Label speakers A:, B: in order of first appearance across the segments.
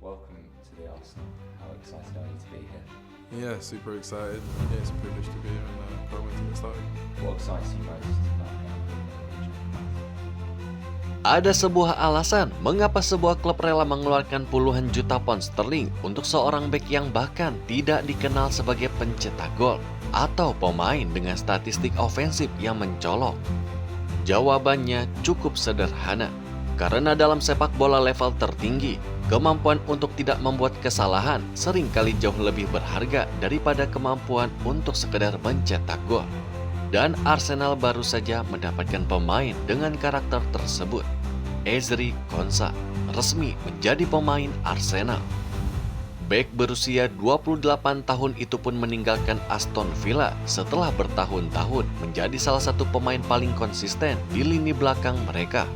A: welcome to the Arsenal. How excited are you to be here?
B: Yeah, super excited. Yeah, it's a privilege to be here and can't wait to get started.
A: What excites you most about
C: Ada sebuah alasan mengapa sebuah klub rela mengeluarkan puluhan juta pound sterling untuk seorang bek yang bahkan tidak dikenal sebagai pencetak gol atau pemain dengan statistik ofensif yang mencolok. Jawabannya cukup sederhana, karena dalam sepak bola level tertinggi, kemampuan untuk tidak membuat kesalahan seringkali jauh lebih berharga daripada kemampuan untuk sekedar mencetak gol. Dan Arsenal baru saja mendapatkan pemain dengan karakter tersebut. Ezri Konsa resmi menjadi pemain Arsenal. Bek berusia 28 tahun itu pun meninggalkan Aston Villa setelah bertahun-tahun menjadi salah satu pemain paling konsisten di lini belakang mereka.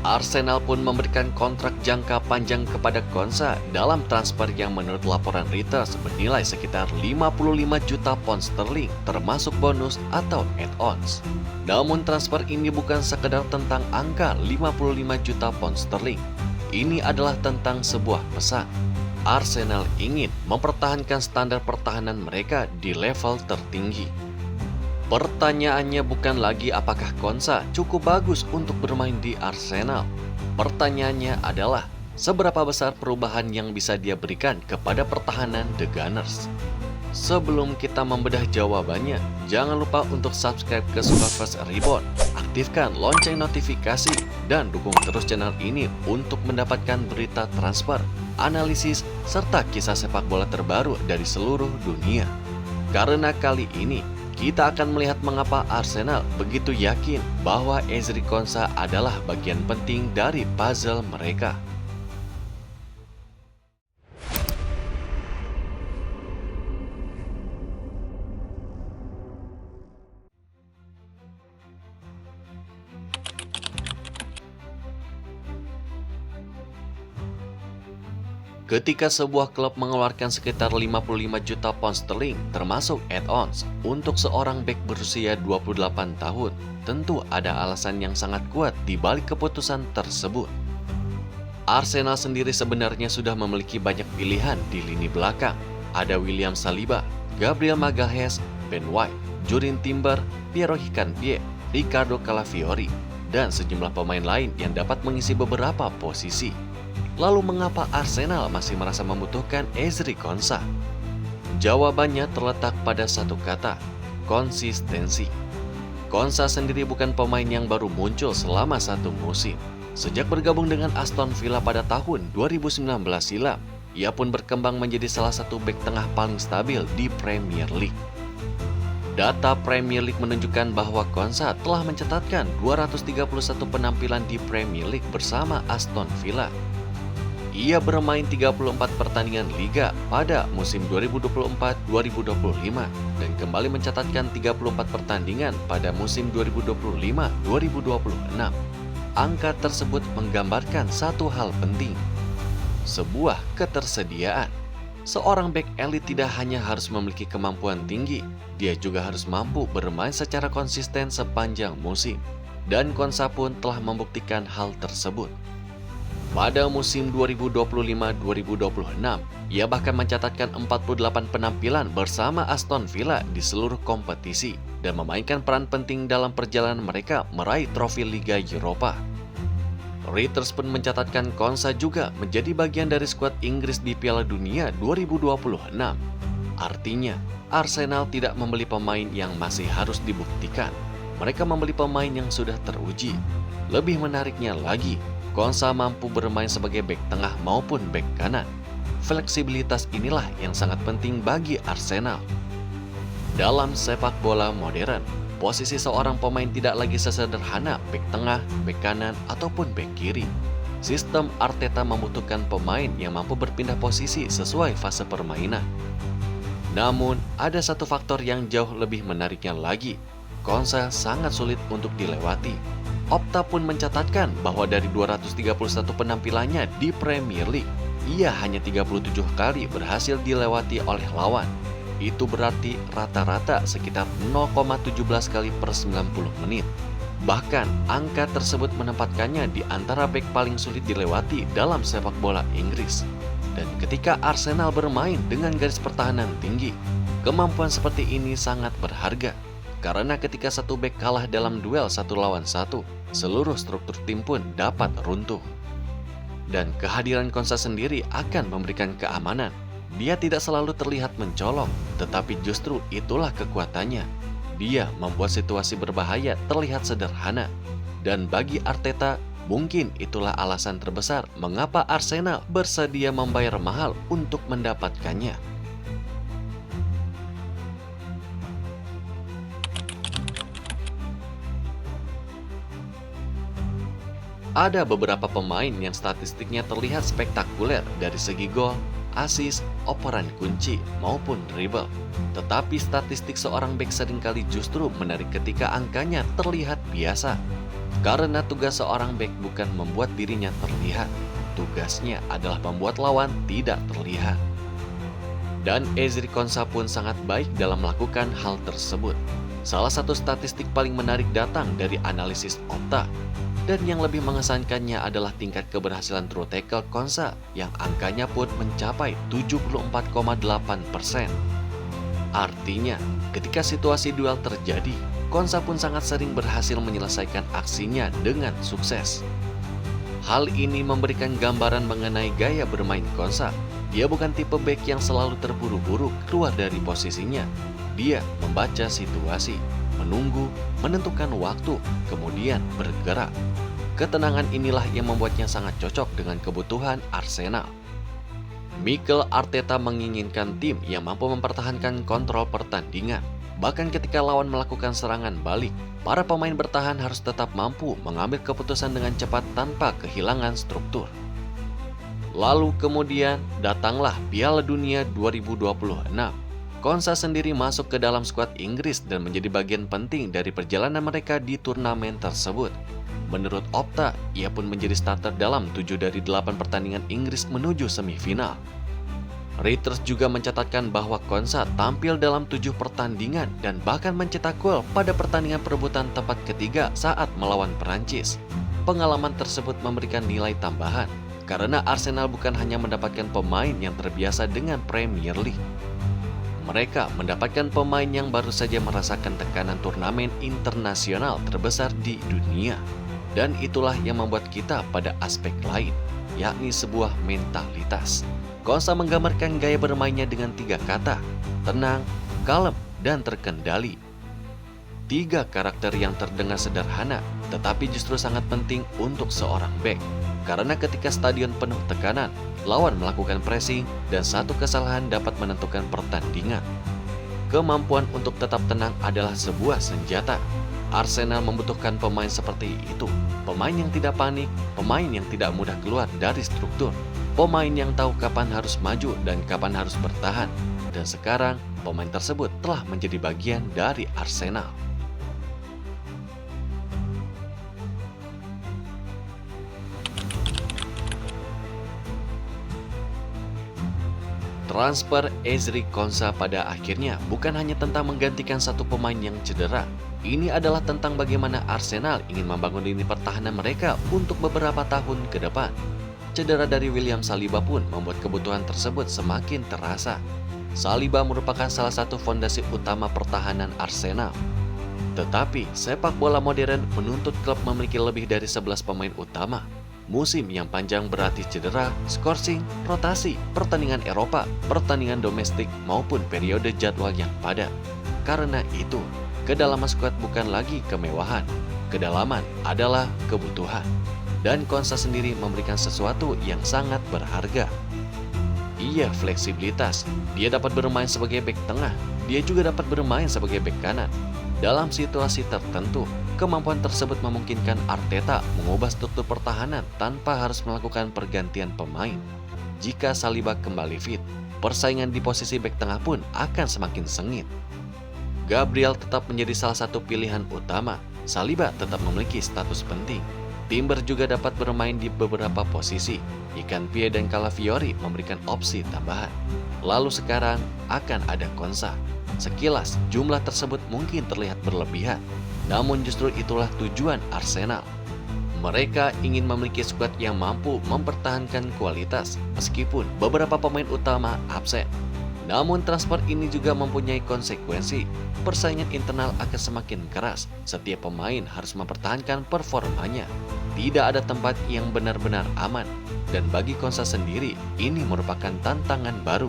C: Arsenal pun memberikan kontrak jangka panjang kepada Konsa dalam transfer yang menurut laporan Reuters bernilai sekitar 55 juta pound sterling termasuk bonus atau add-ons. Namun transfer ini bukan sekedar tentang angka 55 juta pound sterling. Ini adalah tentang sebuah pesan. Arsenal ingin mempertahankan standar pertahanan mereka di level tertinggi. Pertanyaannya bukan lagi apakah Konsa cukup bagus untuk bermain di Arsenal. Pertanyaannya adalah seberapa besar perubahan yang bisa dia berikan kepada pertahanan The Gunners. Sebelum kita membedah jawabannya, jangan lupa untuk subscribe ke Superfast Reborn, aktifkan lonceng notifikasi, dan dukung terus channel ini untuk mendapatkan berita transfer, analisis, serta kisah sepak bola terbaru dari seluruh dunia. Karena kali ini, kita akan melihat mengapa Arsenal begitu yakin bahwa Ezri Konsa adalah bagian penting dari puzzle mereka. Ketika sebuah klub mengeluarkan sekitar 55 juta pound sterling termasuk add-ons untuk seorang bek berusia 28 tahun, tentu ada alasan yang sangat kuat di balik keputusan tersebut. Arsenal sendiri sebenarnya sudah memiliki banyak pilihan di lini belakang. Ada William Saliba, Gabriel Magalhaes, Ben White, Jurrien Timber, Piero Hincapié, Ricardo Calafiori, dan sejumlah pemain lain yang dapat mengisi beberapa posisi. Lalu mengapa Arsenal masih merasa membutuhkan Ezri Konsa? Jawabannya terletak pada satu kata, konsistensi. Konsa sendiri bukan pemain yang baru muncul selama satu musim. Sejak bergabung dengan Aston Villa pada tahun 2019 silam, ia pun berkembang menjadi salah satu bek tengah paling stabil di Premier League. Data Premier League menunjukkan bahwa Konsa telah mencatatkan 231 penampilan di Premier League bersama Aston Villa. Ia bermain 34 pertandingan Liga pada musim 2024-2025 dan kembali mencatatkan 34 pertandingan pada musim 2025-2026. Angka tersebut menggambarkan satu hal penting, sebuah ketersediaan. Seorang bek elit tidak hanya harus memiliki kemampuan tinggi, dia juga harus mampu bermain secara konsisten sepanjang musim. Dan Konsa pun telah membuktikan hal tersebut. Pada musim 2025-2026, ia bahkan mencatatkan 48 penampilan bersama Aston Villa di seluruh kompetisi dan memainkan peran penting dalam perjalanan mereka meraih trofi Liga Eropa. Reuters pun mencatatkan Konsa juga menjadi bagian dari skuad Inggris di Piala Dunia 2026. Artinya, Arsenal tidak membeli pemain yang masih harus dibuktikan. Mereka membeli pemain yang sudah teruji. Lebih menariknya lagi, Konsa mampu bermain sebagai bek tengah maupun bek kanan. Fleksibilitas inilah yang sangat penting bagi Arsenal. Dalam sepak bola modern, posisi seorang pemain tidak lagi sesederhana bek tengah, bek kanan, ataupun bek kiri. Sistem Arteta membutuhkan pemain yang mampu berpindah posisi sesuai fase permainan. Namun, ada satu faktor yang jauh lebih menariknya lagi. Konsa sangat sulit untuk dilewati. Opta pun mencatatkan bahwa dari 231 penampilannya di Premier League, ia hanya 37 kali berhasil dilewati oleh lawan. Itu berarti rata-rata sekitar 0,17 kali per 90 menit. Bahkan, angka tersebut menempatkannya di antara bek paling sulit dilewati dalam sepak bola Inggris. Dan ketika Arsenal bermain dengan garis pertahanan tinggi, kemampuan seperti ini sangat berharga. Karena ketika satu bek kalah dalam duel 1 lawan 1, seluruh struktur tim pun dapat runtuh. Dan kehadiran Konsa sendiri akan memberikan keamanan. Dia tidak selalu terlihat mencolok, tetapi justru itulah kekuatannya. Dia membuat situasi berbahaya terlihat sederhana. Dan bagi Arteta, mungkin itulah alasan terbesar mengapa Arsenal bersedia membayar mahal untuk mendapatkannya. Ada beberapa pemain yang statistiknya terlihat spektakuler dari segi gol, assist, operan kunci, maupun dribble. Tetapi statistik seorang bek seringkali justru menarik ketika angkanya terlihat biasa. Karena tugas seorang bek bukan membuat dirinya terlihat. Tugasnya adalah membuat lawan tidak terlihat. Dan Ezri Konsa pun sangat baik dalam melakukan hal tersebut. Salah satu statistik paling menarik datang dari analisis Opta. Dan yang lebih mengesankannya adalah tingkat keberhasilan true tackle Konsa yang angkanya pun mencapai 74,8%. Artinya, ketika situasi duel terjadi, Konsa pun sangat sering berhasil menyelesaikan aksinya dengan sukses. Hal ini memberikan gambaran mengenai gaya bermain Konsa. Dia bukan tipe bek yang selalu terburu-buru keluar dari posisinya. Dia membaca situasi, menunggu, menentukan waktu, kemudian bergerak. Ketenangan inilah yang membuatnya sangat cocok dengan kebutuhan Arsenal. Mikel Arteta menginginkan tim yang mampu mempertahankan kontrol pertandingan. Bahkan ketika lawan melakukan serangan balik, para pemain bertahan harus tetap mampu mengambil keputusan dengan cepat tanpa kehilangan struktur. Lalu kemudian datanglah Piala Dunia 2026. Konsa sendiri masuk ke dalam skuad Inggris dan menjadi bagian penting dari perjalanan mereka di turnamen tersebut. Menurut Opta, ia pun menjadi starter dalam 7 dari 8 pertandingan Inggris menuju semifinal. Reuters juga mencatatkan bahwa Konsa tampil dalam 7 pertandingan dan bahkan mencetak gol pada pertandingan perebutan tempat ketiga saat melawan Perancis. Pengalaman tersebut memberikan nilai tambahan, karena Arsenal bukan hanya mendapatkan pemain yang terbiasa dengan Premier League. Mereka mendapatkan pemain yang baru saja merasakan tekanan turnamen internasional terbesar di dunia. Dan itulah yang membuat kita pada aspek lain, yakni sebuah mentalitas. Konsa menggambarkan gaya bermainnya dengan 3 kata, tenang, kalem, dan terkendali. 3 karakter yang terdengar sederhana, tetapi justru sangat penting untuk seorang bek. Karena ketika stadion penuh tekanan, lawan melakukan pressing, dan satu kesalahan dapat menentukan pertandingan. Kemampuan untuk tetap tenang adalah sebuah senjata. Arsenal membutuhkan pemain seperti itu. Pemain yang tidak panik, pemain yang tidak mudah keluar dari struktur. Pemain yang tahu kapan harus maju dan kapan harus bertahan. Dan sekarang, pemain tersebut telah menjadi bagian dari Arsenal. Transfer Ezri Konsa pada akhirnya bukan hanya tentang menggantikan satu pemain yang cedera. Ini adalah tentang bagaimana Arsenal ingin membangun lini pertahanan mereka untuk beberapa tahun ke depan. Cedera dari William Saliba pun membuat kebutuhan tersebut semakin terasa. Saliba merupakan salah satu fondasi utama pertahanan Arsenal. Tetapi sepak bola modern menuntut klub memiliki lebih dari 11 pemain utama. Musim yang panjang berarti cedera, skorsing, rotasi, pertandingan Eropa, pertandingan domestik, maupun periode jadwal yang padat. Karena itu, kedalaman skuad bukan lagi kemewahan. Kedalaman adalah kebutuhan. Dan Konsa sendiri memberikan sesuatu yang sangat berharga. Ia fleksibilitas. Dia dapat bermain sebagai bek tengah. Dia juga dapat bermain sebagai bek kanan. Dalam situasi tertentu, kemampuan tersebut memungkinkan Arteta mengubah struktur pertahanan tanpa harus melakukan pergantian pemain. Jika Saliba kembali fit, persaingan di posisi bek tengah pun akan semakin sengit. Gabriel tetap menjadi salah satu pilihan utama. Saliba tetap memiliki status penting. Timber juga dapat bermain di beberapa posisi. Ikanpie dan Calafiori memberikan opsi tambahan. Lalu sekarang akan ada Konsa. Sekilas, jumlah tersebut mungkin terlihat berlebihan. Namun justru itulah tujuan Arsenal. Mereka ingin memiliki skuad yang mampu mempertahankan kualitas meskipun beberapa pemain utama absen. Namun transfer ini juga mempunyai konsekuensi. Persaingan internal akan semakin keras. Setiap pemain harus mempertahankan performanya. Tidak ada tempat yang benar-benar aman. Dan bagi Konsa sendiri, ini merupakan tantangan baru.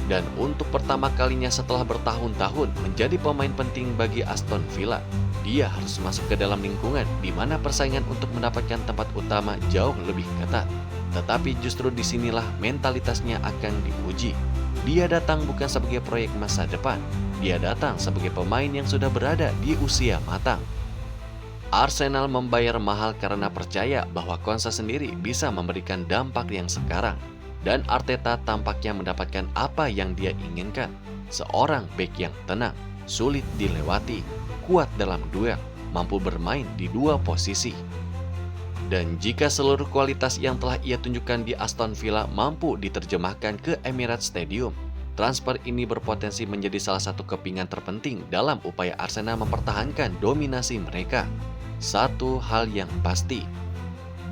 C: Dan untuk pertama kalinya setelah bertahun-tahun menjadi pemain penting bagi Aston Villa, dia harus masuk ke dalam lingkungan di mana persaingan untuk mendapatkan tempat utama jauh lebih ketat. Tetapi justru disinilah mentalitasnya akan diuji. Dia datang bukan sebagai proyek masa depan, dia datang sebagai pemain yang sudah berada di usia matang. Arsenal membayar mahal karena percaya bahwa Konsa sendiri bisa memberikan dampak yang sekarang. Dan Arteta tampaknya mendapatkan apa yang dia inginkan. Seorang bek yang tenang, sulit dilewati, kuat dalam duel, mampu bermain di dua posisi. Dan jika seluruh kualitas yang telah ia tunjukkan di Aston Villa mampu diterjemahkan ke Emirates Stadium, transfer ini berpotensi menjadi salah satu kepingan terpenting dalam upaya Arsenal mempertahankan dominasi mereka. Satu hal yang pasti,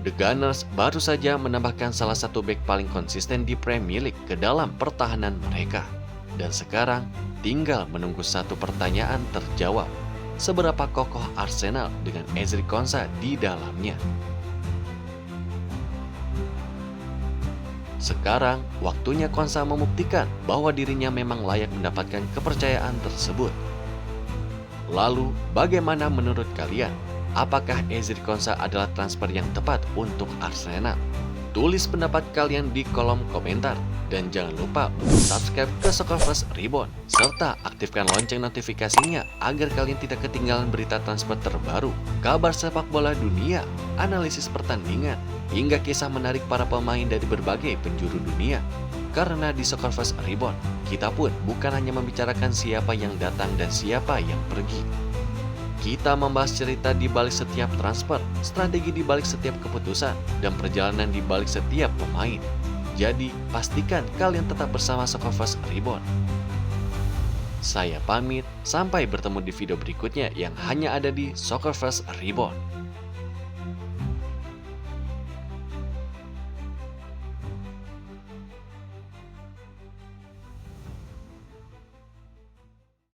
C: The Gunners baru saja menambahkan salah satu bek paling konsisten di Premier League ke dalam pertahanan mereka. Dan sekarang tinggal menunggu satu pertanyaan terjawab. Seberapa kokoh Arsenal dengan Ezri Konsa di dalamnya? Sekarang waktunya Konsa membuktikan bahwa dirinya memang layak mendapatkan kepercayaan tersebut. Lalu bagaimana menurut kalian? Apakah Ezri Konsa adalah transfer yang tepat untuk Arsenal? Tulis pendapat kalian di kolom komentar. Dan jangan lupa untuk subscribe ke Soccer First Reborn. Serta aktifkan lonceng notifikasinya agar kalian tidak ketinggalan berita transfer terbaru, kabar sepak bola dunia, analisis pertandingan, hingga kisah menarik para pemain dari berbagai penjuru dunia. Karena di Soccer First Reborn, kita pun bukan hanya membicarakan siapa yang datang dan siapa yang pergi. Kita membahas cerita di balik setiap transfer, strategi di balik setiap keputusan, dan perjalanan di balik setiap pemain. Jadi, pastikan kalian tetap bersama Soccer First Reborn. Saya pamit, sampai bertemu di video berikutnya yang hanya ada di Soccer First Reborn.